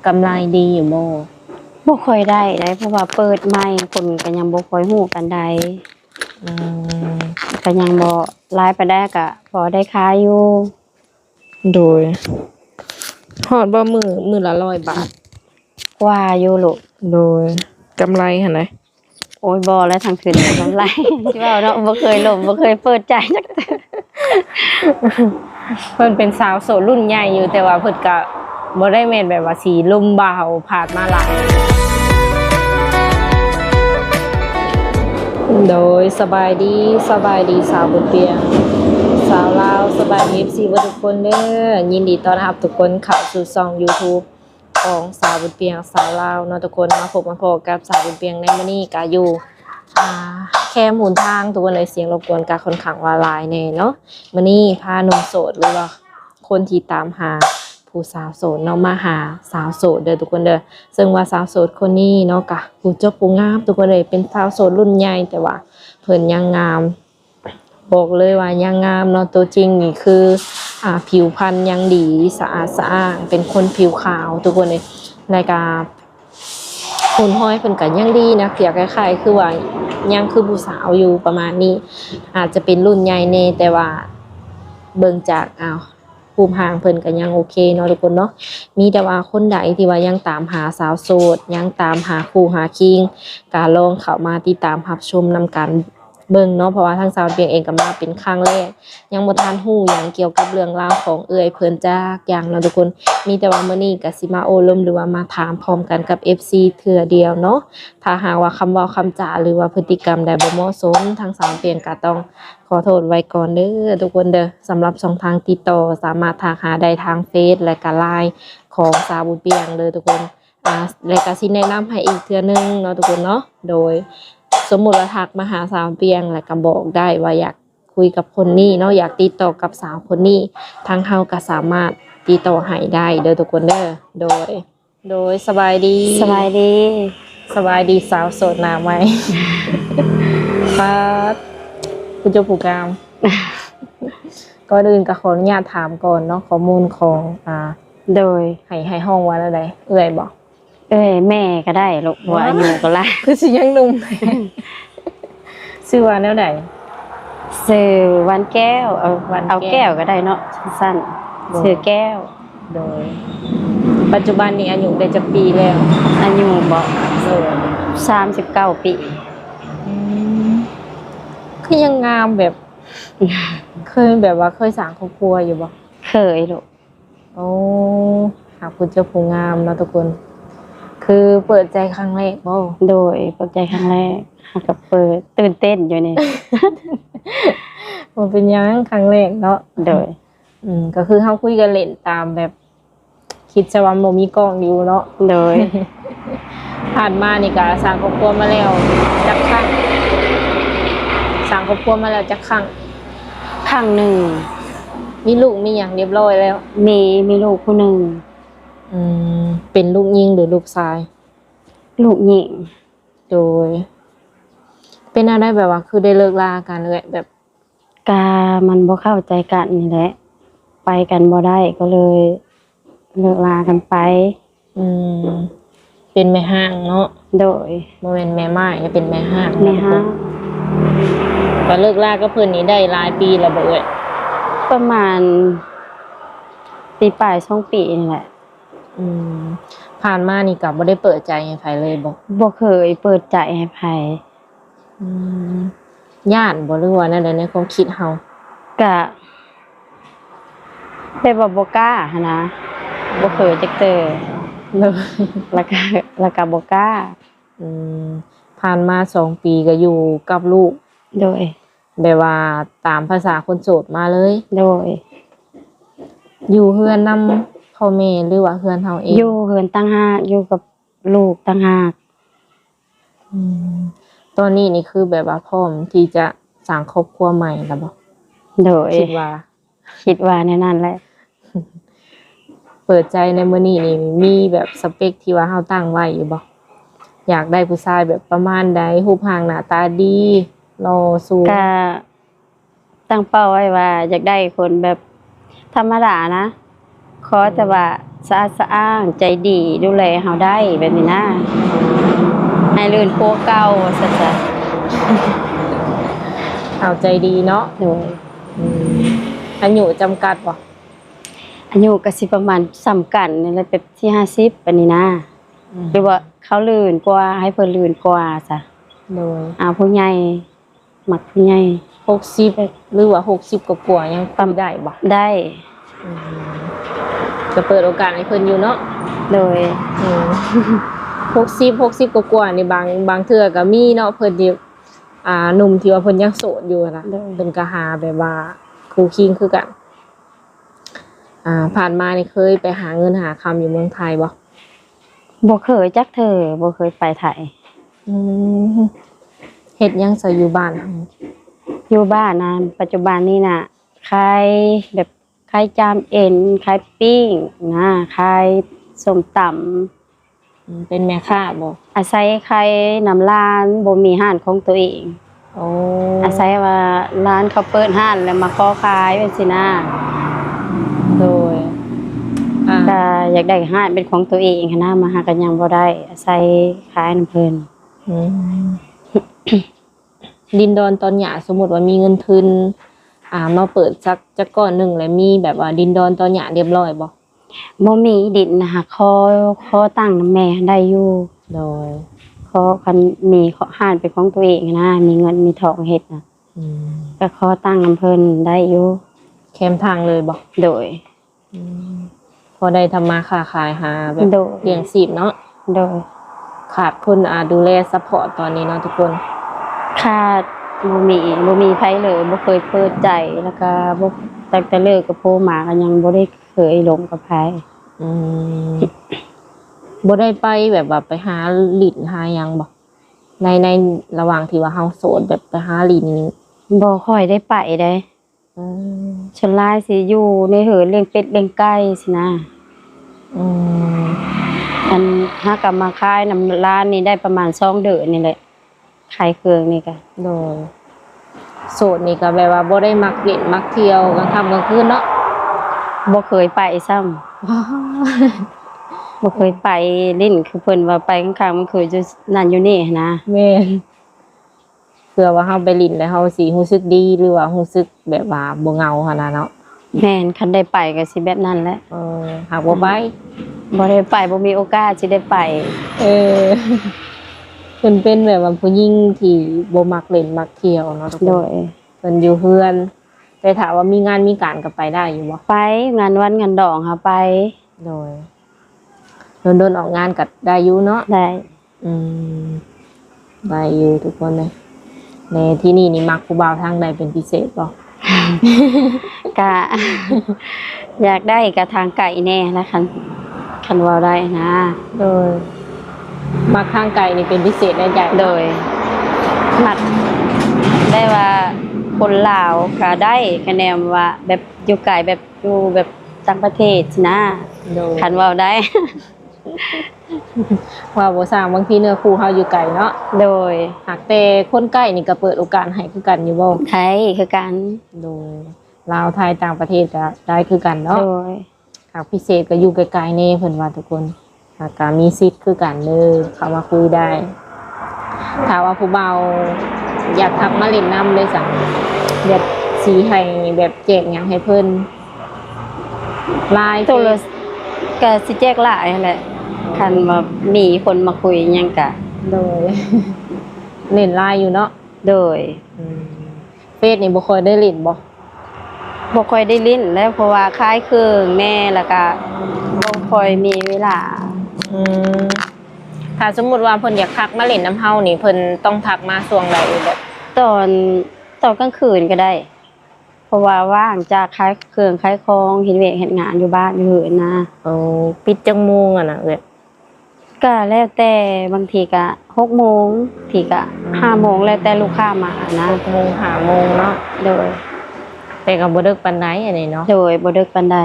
กำไรดีอยู่บ่ค่อยได้เพราะว่าเปิดใหม่คนก็ยังบ่ค่อยฮู้ปานใดอืมก็ยังบ่หลายปานใดก็พอได้ขายอยู่โดยฮอดบ่มื้อละ100 บาทกว่าอยู่ลูกโดยกำไรหั่นใดโอ้ยบ่แล้วทางขึ้นกำไรสิว่าเนาะบ่เคยล้มบ่เคยเปิดใจจักเทื่อ เพิ่นเป็นสาวโสดรุ่นใหญ่อยู่แต่ว่าเพิ่นก็บ่ได้แม่นแบบว่าสิลมบ่าวผ่านมาหลายโดยสบายดีสาวบุญเปียงสาวลาวสบายดี FC บ่ทุกคนเด้อยินดีต้อนรับทุกคนเข้าสู่ช่อง YouTube ของสาวบุญเปียงสาวลาวเนาะทุกคนมาพบกับสาวบุญเปียงในมื้อนี้ก็อยู่แค่หมุนทางทุกคนเลยเสียงรบกวนก็ค่อนข้างว่าหลายแน่เนาะมื้อนี้พาหนุ่มโสดหรือว่าคนที่ตามหาผู้สาวโสดเนาะมาหาสาวโสดเด้อทุกคนเด้อซึ่งว่าสาวโสดคนนี้เนาะก็ผู้เจ้าผู้งามทุกคนเลยเป็นสาวโสดรุ่นใหญ่แต่ว่าเพิ่นยังงามบอกเลยว่ายังงามเนาะตัวจริงนี่คือผิวพรรณยังดีสะอาดสะอ้านเป็นคนผิวขาวทุกคนเลยในการหุ่นห้อยเพิ่นก็ยังดีนะเพียงคล้ายๆคือว่ายังคือผู้สาวอยู่ประมาณนี้อาจจะเป็นรุ่นใหญ่แน่แต่ว่าเบิ่งจากภูมิหางเพิ่นก็ยังโอเคเนาะทุกคนเนาะมีแต่ว่าคนใดที่ว่ายังตามหาสาวโสดยังตามหาคู่หาคิงก็ลองเข้ามาติดตามรับชมนำกันเบิ่งเนาะเพราะว่าทางสาวเปียงเองก็มาเป็นครั้งแรกยังบ่ทันฮู้หยังเกี่ยวกับเรื่องราวของเอื้อยเพิ่นจักอย่างเนาะทุกคนมีแต่ว่ามื้อนี้ก็สิมาโอ้ลมหรือว่ามาถามพร้อมกันกับ FC เทื่อเดียวเนาะถ้าหากว่าคำเว้าคำจาหรือว่าพฤติกรรมใดบ่เหมาะสมทางสาวเปียงก็ต้องขอโทษไว้ก่อนเด้อทุกคนเด้อสำหรับช่องทางติดต่อสามารถทักหาได้ทางเฟซและก็ LINE ของสาวบุญเปียงเด้อทุกคนและก็สิแนะนำให้อีกเทื่อนึงเนาะทุกคนเนาะโดยสมมุติว่าทักมาหาสาวเปียงแล้วก็บอกได้ว่าอยากคุยกับคนนี้เนาะอยากติดต่อกับสาวคนนี้ทางเฮาก็สามารถติดต่อให้ได้เด้อทุกคนเด้อโดยสบายดีสบายดีสาวโสดหน้าใหม่ครับคุณเจ้าผู้กามก็อื่นก็ขออนุญาตถามก่อนเนาะข้อมูลของโดยให้ห้องว่าแล้วใดเอื้อยบอกแม่ก็ได้ลูกว่าอายุก็หลายคือสิยังหนุ่มชื่อว่าแนวใดชื่อวันแก้วเอาแก้วก็ได้เนาะสั้นๆชื่อแก้วโดยปัจจุบันนี้อายุได้จักปีแล้วอายุบ่39 ปีคือยังงามแบบเคยแบบว่าเคยสร้างครอบครัวอยู่บ่เคยลูกโอ้หาคุณเจ้าผู้งามเนาะทุกคนคือเปิดใจครั้งแรกบ่โดยเปิดใจครั้งแรกก็เปิดตื่นเต้นอยู่นี่มันเป็นยังครั้งแรกเนาะโดยก็คือเฮาคุยกันเล่นตามแบบคิดจะว่าบ่มีกล้องอยู่เนาะโดยผ่านมานี่ก็สร้างครอบครัวมาแล้วจักครั้งสร้างครอบครัวมาแล้วจักครั้งหนึ่งมีลูกมีหยังเรียบร้อยแล้วมีลูกผู้หนึ่งเป็นลูกหญิงหรือลูกชายลูกหญิงโดยเป็นอะไรแบบว่าคือได้เลิกลากันเลยแบบมันบ่เข้าใจกันนี่แหละไปกันบ่ได้ก็เลยเลิกลากันไปเป็นแม่ห้างเนาะโดยบ่แม่นแม่ไม้เป็นแม่ห้างก็เลิกลาก็เพิ่นนี่ได้หลายปีแล้วบ่เอ่ยประมาณปีปลาย2 ปีนี่แหละผ่านมานี่ก็บ่ได้เปิดใจให้ไผเลยบ่เคยเปิดใจให้ไผย่านบ่หรือว่านั่นแหละในความคิดเฮาก็เป็นบ่กล้าหั่นนะบ่เคยจักเจอเลยแล้วก็บ่กล้าผ่านมา2 ปีก็อยู่กับลูกโดยแบบว่าตามภาษาคนโสดมาเลยโดยอยู่เฮือนนำพ่อแม่หรือว่าเฮือนเฮาเองอยู่เฮือนต่างหากอยู่กับลูกต่างหากตอนนี้นี่คือแบบว่าพร้อมที่จะสร้างครอบครัวใหม่แล้วบ่โดยคิดว่าแน่นั่นแหละเปิดใจในมื้อนี้นี่มีแบบสเปคที่ว่าเฮาตั้งไว้อยู่บ่อยากได้ผู้ชายแบบประมาณใดรูปร่างหน้าตาดีหล่อสูงก็ตั้งเป้าไว้ว่าอยากได้คนแบบธรรมดานะ ขอแต่ว่าสะอาดสะอ้างใจดีดูแลเฮาได้แบบนี้นะให้ลื่นโคเก่าซะจ้ะ เอาใจดีเนาะ โดย อายุจำกัดบ่ อายุก็สิประมาณซ้ำกันนี่แหละแบบที่50ปานนี้นะหรือว่าเขาลื่นกว่าให้เพิ่นลื่นกว่าจ้ะ โดย ผู้ใหญ่มักผู้ใหญ่ 60หรือว่า60กว่าๆยังคุยได้บ่ ได้ จะเปิดโอกาสให้เพิ่นอยู่เนาะ โดย 60กว่าๆนี่บางเทื่อก็มีเนาะเพิ่นที่หนุ่มที่ว่าเพิ่นยังโสดอยู่นะเพิ่นก็หาแบบว่าคู่คิงคือกันผ่านมานี่เคยไปหาเงินหาคำอยู่เมืองไทยบ่ บ่เคยจักเธอบ่เคยไปไทย เฮ็ดหยังซะอยู่บ้าน อยู่บ้านนะปัจจุบันนี้น่ะขายแบบขายจามเอ็นขายปิ้งนะขายส้มตำ เป็นแม่ค้าบ่ อาศัยขายน้ำร้านบ่มีห้านของตัวเอง โอ้ อาศัยว่าร้านเขาเปิดห้านแล้วมาขอขายเป็นสินะ โดยก็อยากได้ห้านเป็นของตัวเองหั้นนะมาหากันยังบ่ได้อาศัยขายน้ำเพิ่น ดินดอนตอนหย่าสมมุติว่ามีเงินทุนมาเปิดสักก้อนหนึงแล้วมีแบบว่าดินดอนตอนหย่าเรียบร้อยบ่ บ่มีดินนะคะขอตั้งแม่ได้อยู่ โดย ขอคันมีห้านเป็นของตัวเองนะมีเงินมีทองเฮ็ดนะก็ขอตั้งน้ำเพิ่นได้อยู่ แคมทางเลยบ่ โดย พอได้ทำมาค้าขายหาแบบ โดย เลี้ยงชีพเนาะ โดย ขาดคนดูแลซัพพอร์ตตอนนี้เนาะทุกคน ขาดบ่มีไผเลยบ่เคยเปิดใจแล้วก็บ่ตั้งแต่เลิกกับโพหมาก็ยังบ่ได้เคยลงกับไผ บ่ได้ไปแบบว่าไปหาหลินหาหยังบ่ในระหว่างที่ว่าเฮาโสดแบบไปหาหลิน บ่ค่อยได้ไปได้ส่วนหลายสิอยู่ในเหินเลี้ยงเป็ดเลี้ยงไก่สินะอันหากลับมาขายน้ำร้านนี่ได้ประมาณ2เดือนนี่แหละขายเครื่องนี่ก็ โดยโสดนี่ก็แบบว่าบ่ได้มักเล่นมักเที่ยวกลางค่ำกลางคืนเนาะ บ่เคยไปซ้ำ บ่เคยไปลิ้นคือเพิ่นว่าไปข้างๆมันคือจะนั่นอยู่นี่หั้นนะ แม่นเผื่อว่าเฮาไปลิ้นแล้วเฮาสิรู้สึกดีหรือว่ารู้สึกแบบว่าบ่เหงาหั่นน่ะเนาะ แม่นคันได้ไปก็สิแบบนั้นแหละ หากบ่ไป บ่ได้ไปบ่มีโอกาสสิได้ไป เออ เพิ่นเป็นแบบว่าผู้หญิงที่บ่มักเล่นมักเที่ยวเนาะทุก โด คน ย เพิ่นอยู่เฮือน แต่ถามว่ามีงานมีการก็ไปได้อยู่บ่ ไปงานวันงานดองค่ะไป โดยโดนออกงานก็ได้อยู่เนาะ ได้ ได้อยู่ทุกคนเลยในที่นี่นี่มักผู้บ่าวทางใดเป็นพิเศษบ่ กะ อยากได้กะทางไก่แน่แล้วคันว่าได้นะ โดยมักทางไกลนี่เป็นพิเศษได้ใหญ่ โดยมักได้ว่าคนลาวก็ได้คะแนนว่าแบบอยู่ไกลแบบอยู่แบบต่างประเทศสินะ โดย คันว่าได้ ว่าบ่สร้างบางทีเนื้อคู่เฮาอยู่ไกลเนาะ โดย หากแต่คนใกล้นี่ก็เปิดโอกาสให้คือกันอยู่บ่ ไทยคือกัน โดยลาวไทยต่างประเทศก็ได้คือกันเนาะ โดย หากพิเศษก็อยู่ไกลๆแน่เพิ่นว่าทุกคนหากก็มีสิทธิ์คือกันเด้อเข้ามาคุยได้ถ้าว่าผู้เบาอยากทักมาเล่นน้ำเลยสั่งแบบสีให้แบบแจกหยังให้เพิ่นลาย โทรก็สิแจกหลายนั่นแหละคันว่ามีคนมาคุยหยังกะ โดย เล่นลายอยู่เนาะ โดย เฟซนี่บ่ค่อยได้เล่นบ่ บ่ค่อยได้ลิ้นแล้วเพราะว่าคล้ายเครื่องแน่แล้วก็บ่ค่อยมีเวลา ถ้าสมมุติว่าเพิ่นอยากทักมาเล่นน้ำเฮานี่เพิ่นต้องทักมาช่วงใดแบบ ตอนกลางคืนก็ได้ เพราะว่าว่างจากขายเครื่องขายของเฮ็ดเวยกเฮ็ดงานอยู่บ้านอยู่เหินนะ ปิดจังโมงอ่ะนะเอ้ย ก็แล้วแต่บางทีก็6โมงทีก็5โมงแล้วแต่ลูกค้ามานะ 6โมง5โมงเนาะ โดย แต่ก็บ่ดึกปานใดอันนี้เนาะ โดยบ่ดึกปานใด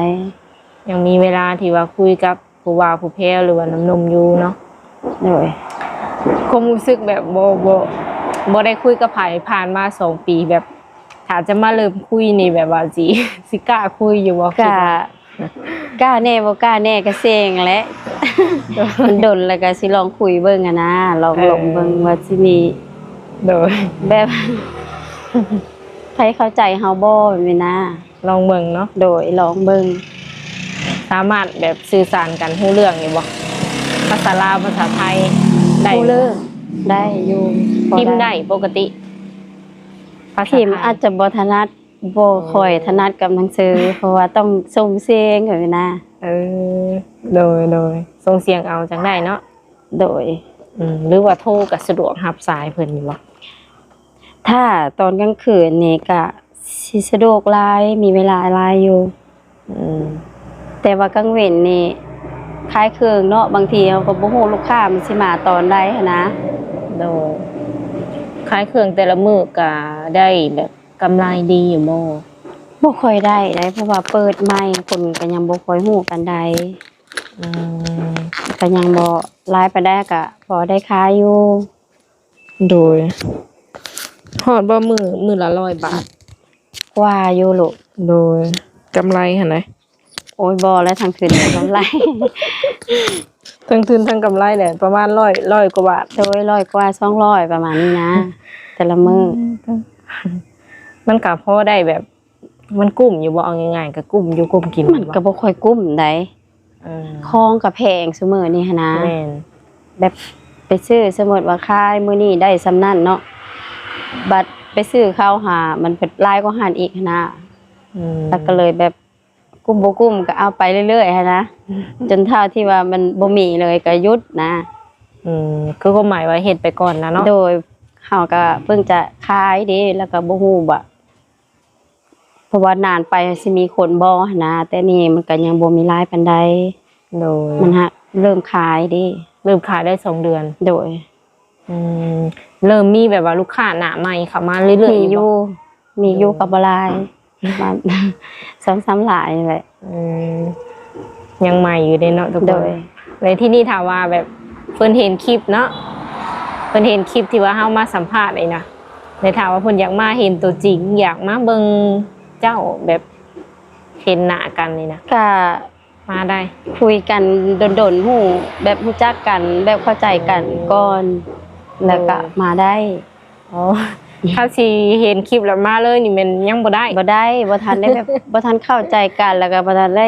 ยังมีเวลาที่ว่าคุยกับผู้ว่าผู้แพ้หรือว่าน้ำนมอยู่เนาะ โดย ความรู้สึกแบบบ่ได้คุยกับไผผ่านมา2 ปีแบบถ้าจะมาเริ่มคุยนี่แบบว่าสิ สิกล้าคุยอยู่บ่คิด ก็ ว่า กล้าแน่บ่กล้าแน่ก็เซ็งแหละมันดนแล้วก็สิลองคุยเบิ่งอะนะลองลงเบิ่งว่าสิมี โดย แบบใครเข้าใจเฮาบ่แบบนี้นะ ลองเบิ่งเนาะ โดยลองเบิ่ง สามารถแบบสื่อสารกันรู้เรื่องอยู่บ่ภาษาลาวภาษาไทยได้ ผู้เลิกได้อยู่พอ พิมพ์ได้ปกติภาษา พิมพ์ ไท อาย จจะบ่ถนัดบ่ค่อยถนัดกับหนังสือ เพราะว่าต้องส่งเสียงแบบนี้นะ เออโดยส่งเสียงเอาจังได้เนาะ โดย หรือว่าโทรก็สะดวกรับสายเพิ่นอยู่บ่ ถ้าตอนกลางคืนนี่ก็สิสะดวกหลายมีเวลาหลายอยู่ อืม แต่ว่ากลางเว้นนี่คล้ายเครื่องเนาะบางทีเราก็บ่ฮู้ลูกค้ามันสิมาตอนใดหั้นนะ โดยขายเครื่องแต่ละมื้อก็ได้แบบกำไรดีอยู่บ่ บ่ค่อยได้เพราะว่าเปิดใหม่คนก็ยังบ่ค่อยฮู้ปานใด อืม ก็ยังบ่หลายปานใดก็พอได้ขายอยู่ โดยฮอดบ่มื้อละ100 บาท กว่าอยู่ลูก โดยกำไรหั่นน่ะ โอ้ยบ่แล้วทางคืนกำไร ทั้งทุนทั้งกำไรแหละประมาณ100กว่าบาท โดย100กว่า200ประมาณนี้นะ แต่ละมื้อ มันก็พอได้แบบ มันกุ้มอยู่บ่เอาง่ายๆก็กุ้มอยู่กุ้มกิน มันก็บ่ค่อยกุ้มใด เออ ของก็แพงซุมื้อนี้หั้นนะ แม่น แบบไปซื้อสมมุติว่าขายมื้อนี้ได้ส่ำนั้นเนาะบัดไปซื้อข้าวหามันเป็นหลายกว่าหันอีกหั้นนะ แล้วก็เลยแบบกุ้มบ่กุ้มก็เอาไปเรื่อยๆหั้นนะจนเท่าที่ว่ามันบ่มีเลยก็หยุดนะ คือความหมายว่าเฮ็ดไปก่อนนะเนาะ โดยเฮาก็เพิ่งจะขายเด้แล้วก็บ่ฮู้ว่าเพราะว่านานไปสิมีคนบ่หั้นนะแต่นี่มันก็ยังบ่มีรายปานใด โดย มันฮะเริ่มขายเด้ เริ่มขายได้2 เดือน โดย เริ่มมีแบบว่าลูกค้าหน้าใหม่เข้ามาเรื่อยๆ มีอยู่ บ่ มีอยู่กับบ่หลายประมาณ 2-3หลายนี่แหละ อืมยังใหม่อยู่เด้เนาะทุกค โด น ย ในที่นี่ถามว่าแบบเพิ่นเห็นคลิปเนาะเพิ่นเห็นคลิปที่ว่าเฮามาสัมภาษณ์ไอ้นะในถามว่าเพิ่นอยากมาเห็นตัวจริง อยากมาเบิ่งเจ้าแบบเห็นหน้ากันนี่นะ ก็ มาได้ คุยกันโดนๆฮู้แบบรู้จักกันแบบเข้าใจกันก่อนแล้วก็มาได้ อ๋อ ถ้าสิเห็นคลิปแล้วมาเลยนี่มันยังบ่ได้ บ่ได้บ่ทันได้แบบ บ่ทันเข้าใจกันแล้วก็บ่ทันได้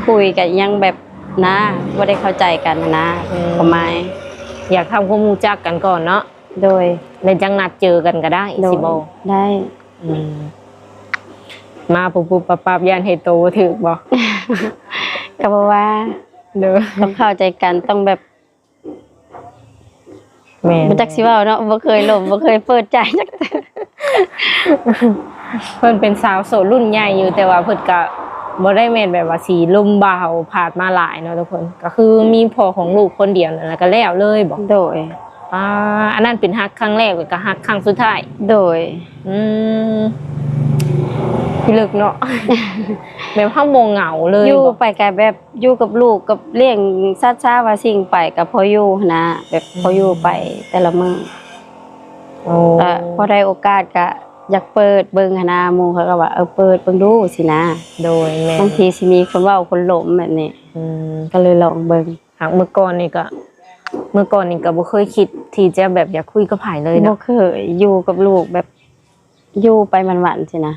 คุยกันยังแบบนะบ่ได้เข้าใจกันนะประมาณ อยากทำความรู้จักกันก่อนเนาะ โดย แล้วจังนัดเจอกันก็ได้ โด สิ ย บ่ ได้ มาปุ๊บๆปั๊บๆย่านเฮ็ดโตบ่ถูกบ่ ก็บ่ว่า เด้อ ต้องเข้าใจกันต้องแบบ แม่น บ่จักสิเว้าเนาะบ่เคยล้มบ่เคยเปิดใจจักเทื่อ เพิ่นเป็นสาวโสดรุ่นใหญ่อยู่แต่ว่าเพิ่นก็บ่ได้แม่นแบบว่าสีลุ่มบ่าวผ่านมาหลายเนาะทุกคนก็คือมีพ่อของลูกคนเดียวนั่นแหละก็แล้วเลยบ่ โดย อันนั้นเป็นฮักครั้งแรกแล้วก็ฮักครั้งสุดท้าย โดย อืมพิลึกเนาะ แบบเฮาบ่เหงาเลย อยู่ บ่ ไปก็แบบอยู่กับลูกกับเลี้ยงสัตว์ซาว่าสิ่งไปก็พออยู่หั้นนะแบบพออยู่ไปแต่ละมื้อ โอ้ ก็พอได้โอกาสก็อยากเปิดเบิ่งหั้นนะหมู่เขาก็ว่าเปิดเบิ่งดูสินะ โดยแม่ บางทีสิมีคนเว้าคนหลมแบบนี้ อืม ก็เลยลองเบิ่ง หากเมื่อก่อนนี่ก็บ่เคยคิดที่จะแบบอยากคุยกับไผเลย บ่ เนาะ เคยอยู่กับลูกแบบอยู่ไปวันๆสินะ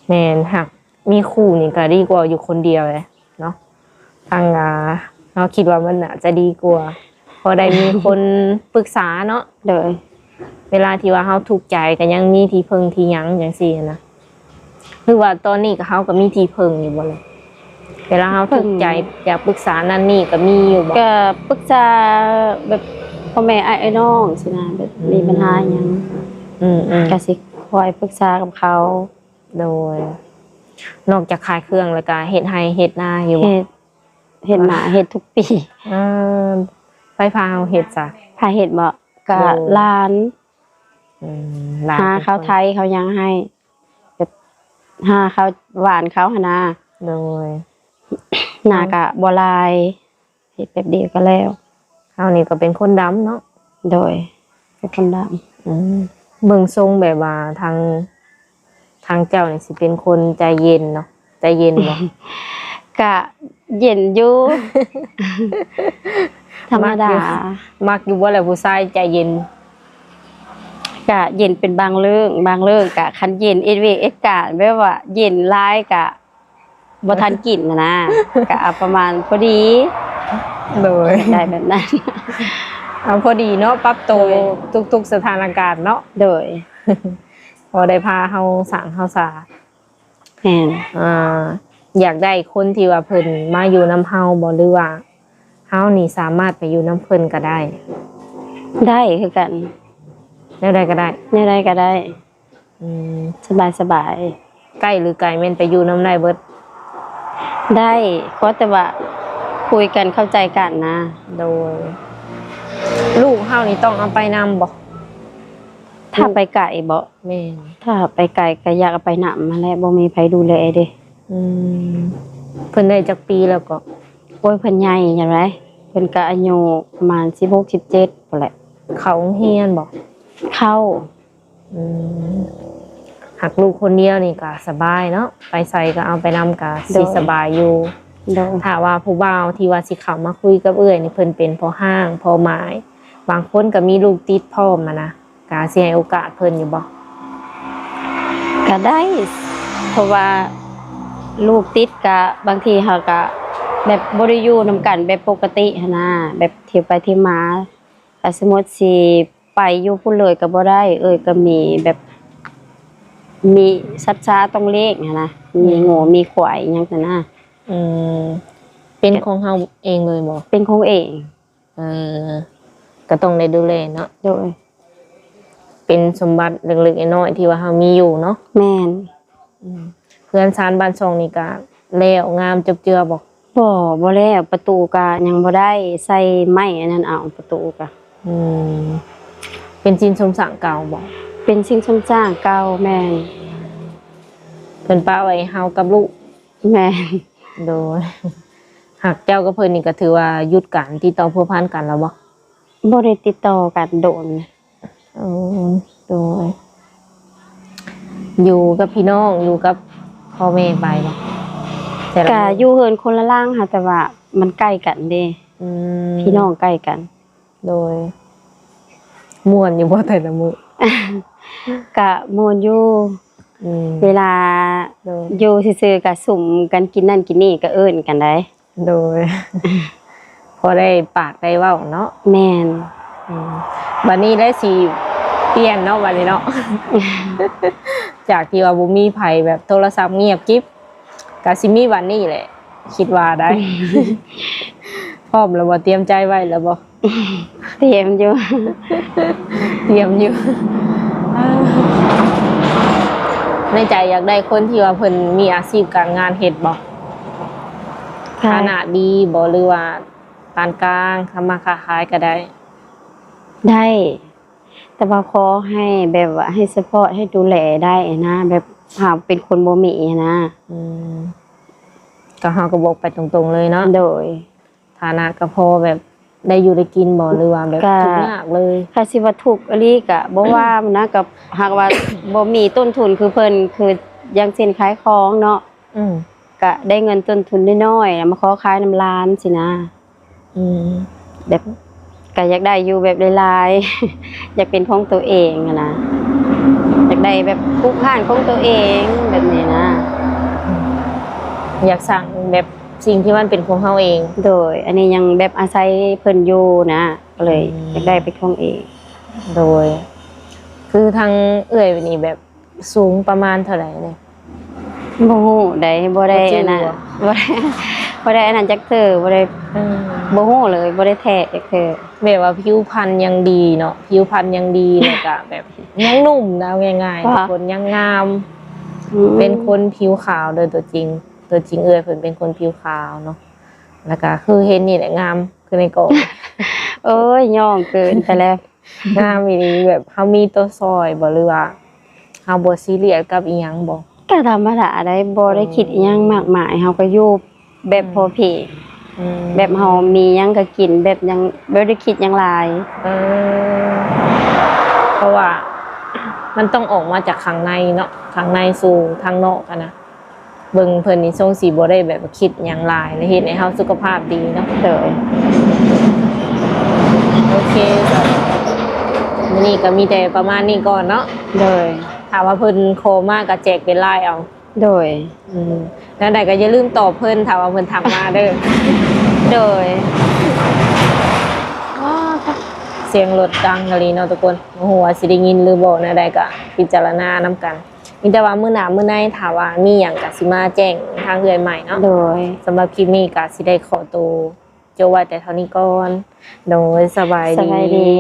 แม่นหักมีคู่นี่ก็ดีกว่าอยู่คนเดียวเลยเนาะทางเราคิดว่ามันน่ะจะดีกว่าพอได้มีคนปรึกษาเนาะ โดย เวลาที่ว่าเฮาทุกข์ใจก็ยังมีที่พึ่งที่หยังจังซี่นะคือว่าตอนนี้ก็เฮาก็มีที่พึ่งอยู่บ่เลยเวลาเฮาทุกข์ใจอยากปรึกษานั่นนี่ก็มีอยู่บ่ ก็ปรึกษาแบบพ่อแม่อ้ายน้องสินะแบบมีปัญหาหยัง อืม ก็สิคอยปรึกษากับเขา โดย นอกจากขายเครื่องแล้วก็เฮ็ดไร่เฮ็ดนาอยู่บ่ เฮ็ดหมาเฮ็ดทุกปี เออไปพาเฮาเฮ็ดซะ ถ้าเฮ็ดบ่ก็ โดย ล้าน หลน หาข้าวไทยเขายังให้แบบหาข้าวหวานเขาหั่นนะ โดย หน้าก็บ่ลายเฮ็ดแป๊บเดียวก็แล้ว เฮานี่ก็เป็นคนดำเนาะ โดยเป็นคนดำ เบิ่งทรงแบบว่าทางเจ้านี่สิเป็นคนใจเย็นเนาะ ใจเย็นบ่ กะเย็นอยู่ ธรรมดา มักอยู่บ่แหละผู้ชายใจเย็น กะเย็นเป็นบางเรื่องกะคันเย็นเอเวเอ็กกะแบบว่าเย็นร้ายกะบ่ทันกินนะ กะเอาประมาณพอดี โดย ได้แบบนั้น เอาพอดีเนาะปรับตัวทุกๆสถานการณ์เนาะ โดย พอได้พาเฮาสร้างเฮาสา แม่น อยากได้คนที่ว่าเพิ่นมาอยู่นำเฮาบ่หรือว่าเฮานี่สามารถไปอยู่นำเพิ่นก็ได้ ได้คือกัน แนวใดก็ได้ ในไรก็ได้ อืม สบาย ใกล้หรือไกลแม่นไปอยู่นำได้เบิด ได้ก็แต่ว่าคุยกันเข้าใจกันนะ โดย ลูกเฮานี่ต้องเอาไปนำบ่ ถ้าไปไกลบ่ แม่น ถ้าไปไกลก็อยากเอาไปนำมาแล้วบ่มีไผดูแลเด้ อืมเพิ่นได้จักปีแล้วก็ โอ้ยเพิ่นใหญ่หยังไดเพิ่นก็อายุประมาณ16 17พุ่นแหละ เขาโรงเรียนบ่ เข้า อืมหักลูกคนเดียวนี่ก็สบายเนาะไปใส่ก็เอาไปนำก็สิสบายอยู่ โดย ถ้าว่าผู้บ่าวที่ว่าสิเข้ามาคุยกับเอื้อยนี่เพิ่นเป็นพ่อห้างพ่อหมาย บางคนก็มีลูกติดพร้อมนะก็สิให้โอกาสเพิ่นอยู่บ่ ก็ได้ เพราะว่าลูกติดก็บางทีเฮาก็แบบบ่ได้อยู่นำกันแบบปกติหันนะแบบเที่ยวไปเที่ยวมาก็สมมุติสิไปอยู่พุ่นเลยก็บ่ได้ ก็มีแบบมีสัตว์ช้าต้องเลขหั้นนะมีโง่มีขวายอิหยังซั่นนะ อืมเป็นของเฮาเองเลยบ่ เป็นของเอง เออก็ต้องได้ดูแลเนาะ โดย เป็นสมบัติเล็กๆน้อยๆที่ว่าเฮามีอยู่เนาะ แม่น เพื่อนชานบ้านช่องนี่ก็แล้วงามจบเจือบ่ บ่แล้วประตูก็ยังบ่ได้ใส่ไม้อันนั้นเอาประตูก็ อืมเป็นจินชมสร้างเก่าบ่ เป็นสิ่งสมสร้างเก่าแม่น เพิ่นป้าไว้เฮากับลูก แม่น โดยหากเจ้ากับเพิ่นนี่ก็ถือว่าหยุดการติดต่อพัวพันกันแล้วบ่ บ่ได้ติดต่อกันโดน โดยอยู่กับพี่น้องอยู่กับพ่อแม่ไปบ่แต่ละ ก็อยู่เฮือนคนละล่างค่ะแต่ว่ามันใกล้กันเด้ อืม พี่น้องใกล้กัน โดยม่วนอยู่บ่แต่ละมื้อ ก็ม่วนอยู่ อืม เวลา โดย อยู่ซื่อๆก็สุ่มกันกินนั่นกินนี่ก็เอิ้นกันได้ โดย พอได้ปากได้เว้าเนาะ แม่น บัดนี้ได้สิเปลี่ยนเนาะบัดนี้เนาะ จากที่ว่าบ่มีไผแบบโทรศัพท์เงียบกิ๊บก็สิมีวันนี้แหละ คิดว่าได้ พร้อมแล้วบ่เตรียมใจไว้แล้วบ่ เตรียมอยู่ เตรียมอยู่ ในใจอยากได้คนที่ว่าเพิ่นมีอาชีพการงานเฮ็ดบ่ฐานะดีบ่หรือว่าปานกลางทำมาค้าขายก็ได้ ได้ แต่ว่าขอให้แบบว่าให้ซัพพอร์ตให้ดูแลได้นะแบบหากเป็นคนบ่มีนะ อืมก็เฮาก็บอกไปตรงๆเลยเนาะ โดย ฐานะก็พอแบบได้อยู่ได้กินบ่หรือว่าแบบ ก็ ทุกอย่างเลย ถ้าสิว่าถูกอหลีก็บ่ว่านะกับหากว่า บ่มีต้นทุนคือเพิ่นคืออย่างเช่นขายของเนาะ อืม ก็ได้เงินต้นทุนน้อยๆแล้วมาขอขายน้ำร้านสินะ อืม แบบก็อยากได้อยู่แบบหลายๆ อยากเป็นของตัวเองอะนะอยากได้แบบผู้ผ่านของตัวเองแบบนี้นะ อยากสั่งแบบสิ่งที่มันเป็นของเฮาเอง โดย อันนี้ยังแบบอาศัยเพิ่นอยู่นะก็เลยอยากได้เป็นของเอง โดย คือทางเอื้อยนี่แบบสูงประมาณเท่าไหร่เนี่ย บ่ฮู้ได้บ่ได้อันนั้น บ่จื้อบ่ บ่ได้อันนั้นจักเทื่อบ่ได้บ่ฮู้เลยบ่ได้แท้จักเทื่อ แบบว่าผิวพรรณยังดีเนาะผิวพรรณยังดีแล้วก็แบบยังนุ่มนะเอาง่ายๆทุกคนยังงาม เป็นคนผิวขาวโดยตัวจริงเอื้อยเพิ่นเป็นคนผิวขาวเนาะแล้วก็คือเห็นนี่แหละงามคือในกล่อง โอ้ยย่องเกินไปแล้ว งามอีหลีแบบเฮามีตัวซอยบ่หรือว่าเฮาบ่ซีเรียสกับอีหยังบ่ ก็ธรรมดาได้บ่ได้คิดอิหยังมากมายเฮาก็อยู่แบบพอเพียงแบบเฮามีหยังก็กินแบบยังบ่ได้คิดหยังหลาย เออเพราะว่ามันต้องออกมาจากข้างในเนาะข้างในสู่ทางนอกอะนะ เบิ่งเพิ่นนี่ทรงสิบ่ได้แบบว่าคิดหยังหลายและเฮ็ดให้เฮาสุขภาพดีเนาะ โดย โอเคจ้ะมื้อนี้ก็มีแต่ประมาณนี้ก่อนเนาะ โดย ถ้าว่าเพิ่นโคมาก็แจกเป็นไลน์เอา โดย แล้วใดก็อย่าลืมตอบเพิ่นถ้าว่าเพิ่นทักมาเด้อ โดย เสียงรถดังกะลีเนาะทุกคนโอ้โหว่าสิได้ยินหรือบ่นะใดก็พิจารณานํกันมีแต่ว่ามื้อหน้ามื้อในถ้าว่ามีหยังก็สิมาแจ้งทางเอื้อยใหม่เนาะ โดย สำหรับคลิปนี้ก็สิได้ขอตัวจบไว้แต่เท่านี้ก่อนโดยสบาย ส ดี บายดี